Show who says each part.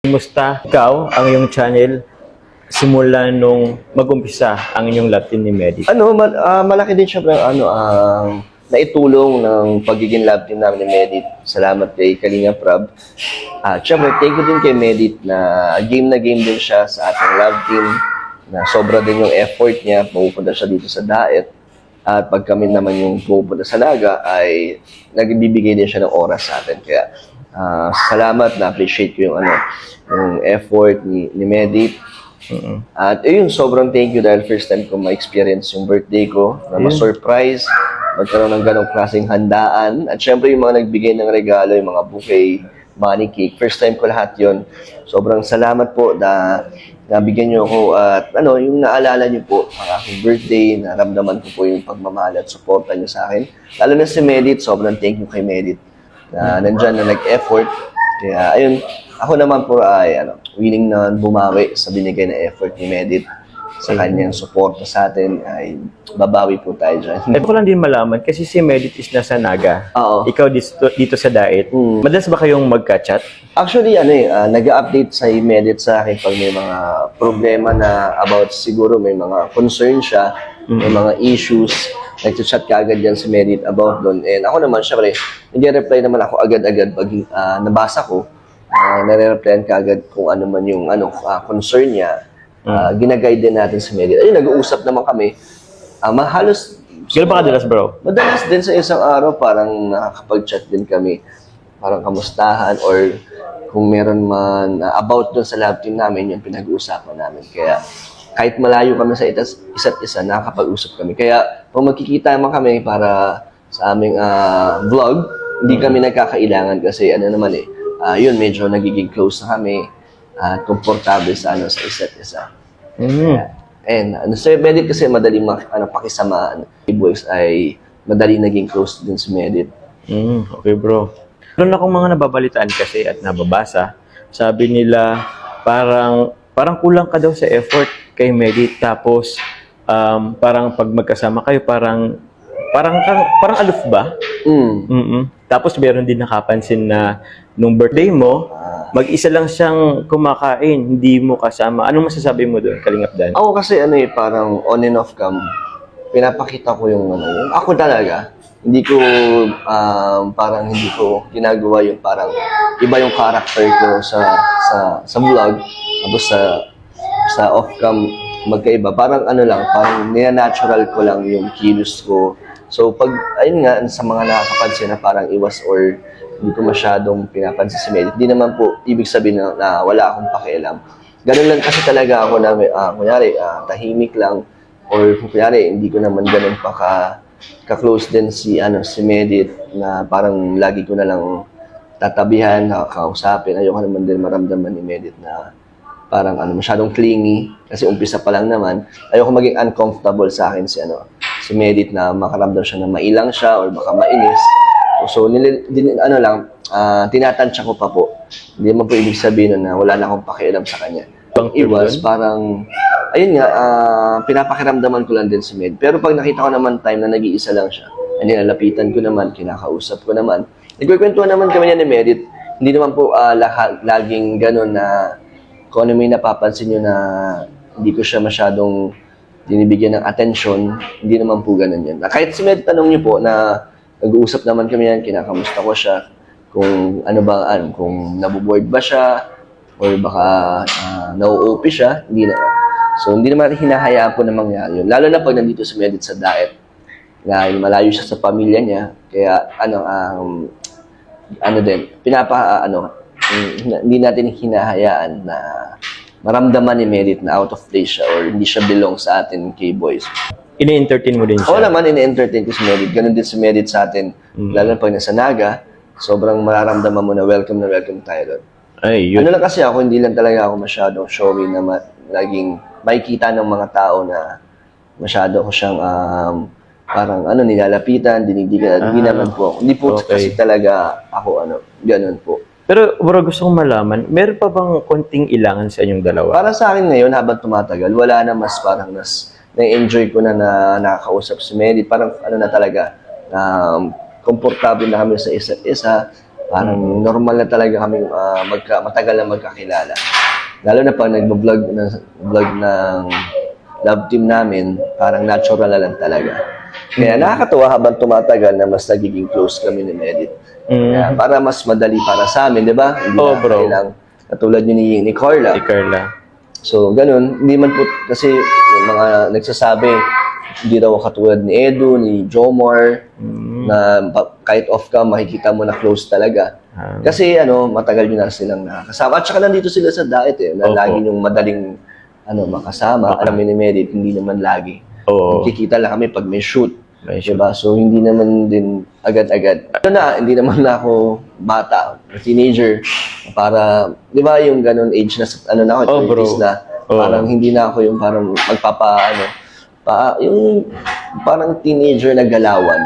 Speaker 1: Kumusta? Ikaw, ang iyong channel, simula nung mag-umpisa ang inyong love team ni Medi.
Speaker 2: Malaki din syempre ang naitulong ng pagiging love team namin ni Medit. Salamat kay Kalinga Prab. At syempre, thank you din kay Medit na game din siya sa ating love team. Na sobra din yung effort niya, pupunta siya dito sa Daet. At pag kami naman yung pupunta sa Naga, ay nagbibigay din siya ng oras sa atin. Kaya salamat, na-appreciate ko yung effort ni Medit. At ayun, sobrang thank you dahil first time ko ma-experience yung birthday ko, na ma-surprise, magkaroon ng ganong klaseng handaan. At syempre yung mga nagbigay ng regalo, yung mga bouquet, money cake, first time ko lahat yon. Sobrang salamat po na nabigyan niyo ako at yung naalala niyo po ang aking birthday, naramdaman ko po yung pagmamahal at suporta niyo sa akin. Lalo na si Medit, sobrang thank you kay Medit na nandyan na nag-effort. Kaya ayun, ako naman po ay willing na bumawi sa binigay na effort ni Medit sa kanyang suporta sa atin, ay babawi po tayo dyan.
Speaker 1: Ko lang din malaman kasi si Medit is nasa Naga.
Speaker 2: Oo.
Speaker 1: Ikaw dito sa Daet. Madalas ba kayong magka-chat?
Speaker 2: Actually, nag-update sa Medit sa akin pag may mga problema na about siguro may mga concern siya, may mga issues, nag-chat kaagad yan si Medit about doon. And ako naman, syempre, hindi reply naman ako agad-agad pag nabasa ko. Nare-replyan kaagad kung ano man yung concern niya. Ginaguide din natin si Medit. Ayun, nag-uusap naman kami. Halos
Speaker 1: Gano'n ba kadalas, bro?
Speaker 2: madalas din sa isang araw, parang nakakapag-chat din kami. Parang kamustahan or kung meron man about dun sa love team namin, yung pinag-uusapan namin. Kaya kahit malayo kami sa isa't isa, nakakapag-usap kami. Kaya kung magkikita naman kami para sa aming vlog, hindi kami nagkakailangan kasi yun, medyo nagiging close na kami at komportable sa isa't isa. And sa Medit kasi madali pakisamaan. Boys ay madali naging close din si Medit.
Speaker 1: Okay, bro. Meron akong mga nababalitaan kasi at nababasa. Sabi nila, parang kulang ka daw sa effort kay Medit. Tapos, parang pag magkasama kayo, parang aloof ba? Tapos, meron din nakapansin na nung birthday mo, mag-isa lang siyang kumakain, hindi mo kasama. Anong masasabi mo doon, Kalingap Dan?
Speaker 2: Ako kasi parang on and off cam, pinapakita ko yung ako talaga. Hindi ko ginagawa yung parang iba yung character ko sa vlog, tapos sa off cam magkaiba. Parang parang nina-natural ko lang yung kilos ko. So pag ayun nga sa mga nakakapansin na parang iwas or hindi ko masyadong pinapansin si Medit, hindi naman po ibig sabihin na wala akong pakialam. Ganun lang kasi talaga ako na kunyari tahimik lang or kunyari hindi ko naman ganun pa ka-close din si Medit na parang lagi ko na lang tatabihan, kakausapin. Ayoko naman din maramdaman ni Medit na parang masyadong clingy kasi umpisa pa lang naman. Ayoko maging uncomfortable sa akin si Medit na makaramdam siya na mailang siya or baka mainis. So tinatansya ko pa po. Hindi naman po ibig sabihin na wala na akong pakialam sa kanya. Pang iwas, parang ayun nga, pinapakiramdaman ko lang din si Med. Pero pag nakita ko naman time na nag-iisa lang siya, nilalapitan ko naman, kinakausap ko naman. Nagkukwentuhan naman kami niya ni Medit. Hindi naman po laging gano'n na kung ano may napapansin nyo na hindi ko siya masyadong dinibigyan ng atensyon, hindi naman po gano'n yan. Kahit si Med, tanong nyo po na nag-uusap naman kami yan, kinakamusta ko siya, kung kung nabuboard ba siya, or baka na-OP siya, hindi na. So, hindi naman hinahayaan po na mangyari yun. Lalo na pag nandito si Medit sa Daet, na malayo siya sa pamilya niya, kaya hindi natin hinahayaan na maramdaman ni Medit na out of place siya or hindi siya belong sa atin K-Boys.
Speaker 1: Ini-entertain mo din siya?
Speaker 2: Oo naman, ini-entertain ko si Medit. Ganun din si Medit sa atin. Lalo na pag nasa Naga, sobrang mararamdaman mo na welcome tayo doon.
Speaker 1: Ay, yun.
Speaker 2: Lang kasi ako, hindi lang talaga ako masyadong showy na laging makikita ng mga tao na masyado ko siyang parang nilalapitan, dinidigan. Hindi naman po. Hindi po kasi talaga ako ganun po.
Speaker 1: Pero bro, gusto kong malaman, meron pa bang konting ilangan sa inyong dalawa?
Speaker 2: Para sa akin ngayon, habang tumatagal, wala na na-enjoy ko na nakakausap si Medit. Parang na talaga, komportable na kami sa isa't isa. Parang normal na talaga kami matagal na magkakilala. Lalo na pag vlog ng love team namin, parang natural na lang talaga. Kaya nakakatuwa habang tumatagal na mas nagiging close kami ni Medit. Kaya para mas madali para sa amin, di ba? Hindi
Speaker 1: Oo,
Speaker 2: na
Speaker 1: bro.
Speaker 2: kailang katulad yun ni Carla.
Speaker 1: Si Carla.
Speaker 2: So, ganun. Hindi man po, kasi yung mga nagsasabi, hindi daw katulad ni Edu, ni Jomar, na kahit off ka, makikita mo na close talaga. Kasi matagal yun na silang nakakasama. At saka nandito sila sa diet na
Speaker 1: Opo.
Speaker 2: lagi yung madaling makasama. Alam mo ni Medit, hindi naman lagi.
Speaker 1: Oo.
Speaker 2: Kikita lang kami pag may shoot.
Speaker 1: May shoot.
Speaker 2: Diba? So, hindi naman din agad-agad. Hindi naman na ako bata, teenager, para, di ba yung ganun age na, na ako,
Speaker 1: Oh, bro.
Speaker 2: 30s na,
Speaker 1: Oh.
Speaker 2: parang hindi na ako yung parang yung parang teenager na galawan.